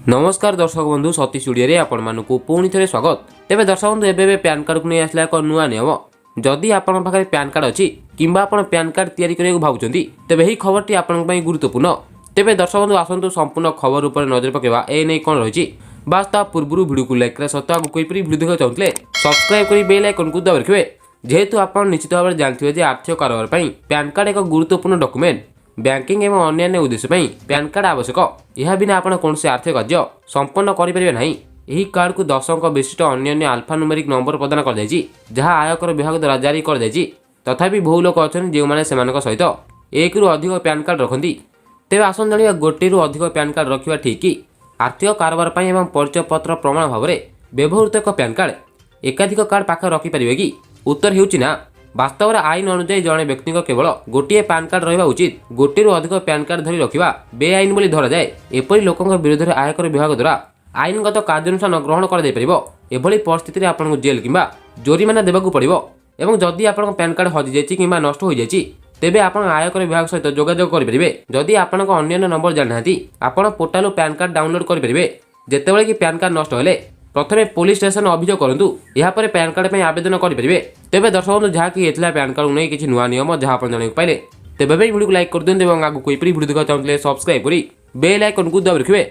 नमस्कार दर्शक बंधु सती स्टूडियो आपको पुणी थे स्वागत। तेज दर्शक बंधु एवं पैन कार्ड को नहीं आसला एक नुआ नियम। जदि आपन पाखे पैन कार्ड अच्छी कि पैन कार्ड तैयारी भावुं तेज यही खबर आपंपाई गुरुत्वपूर्ण। तेज दर्शक बंधु आसतु संपूर्ण खबर उपर नजर पकेवा ए नहीं कौन रही बास ता पूर्व वीडियो को लाइक सत आगे कोईपरी वीडियो देखा चाहते सब्सक्राइब कर बेल आइकन को दबा रखिए। जेहेतु आप निश्चित भाव में जानते आर्थिक कारोबार पैन कार्ड एक गुरुत्वपूर्ण डॉक्यूमेंट। बैंकिंग एवं अन्य उद्देश्य पैन कार्ड आवश्यक। यह बिना आप कौन आर्थिक कार्य संपन्न करेंगे ना। यही कार्ड को 10 अंक विशिष्ट अन्य आल्फा न्यूमेरिक नंबर प्रदान कर जहाँ आयकर विभाग द्वारा जारी कर तथापि बहु लोक अच्छा जो सहित एक रु अधिक पैन कार्ड रखती। तेज आसन जाना गोटे रु अधिक पैन कार्ड रखा ठीक कि आर्थिक कारोबार एवं परिचय पत्र प्रमाण भाव में व्यवहृत एक पैन कार्ड एकाधिक कार्ड पाखे रखिपारे कि उत्तर होना वास्तव में आईन अनुजाई जड़े व्यक्ति केवल गोटे पैन कार्ड रहा उचित। गोटे रु अधिक पैन कार्ड धरी रखा बेआईन बोली धरा जाए। एपरी लोकों विरोध में आयकर विभाग द्वारा आईनगत कार्यानुष्ठान ग्रहण कर परिस्थिति में आपको जेल कि जोरिमाना देवाक पड़ो। एवं जदि आप पैन कार्ड हजि कि नष्ट हो जाए तेबे आप आयकर विभाग सहित जोगाजोग करेंगे। जदि आप अन्य नंबर जाना आप पोर्टाल पैन कार्ड डाउनलोड करेंगे। जितेबाला कि पैन कार्ड नष्ट हेले प्रथमे पुलिस स्टेशन अभियोग करूँ यापर पैन कार्ड पर आवेदन करेंगे। तेज दर्शक बंधु जहाँकि पैन कार्ड नहीं किसी नुआ नियम जहाँ आप जानते पाइले तेज वीडियो को लाइक कर दिखाते आगे कोई वीडियो देखा चाहते सब्सक्राइब कर बेल आइकन को दबा रखिए।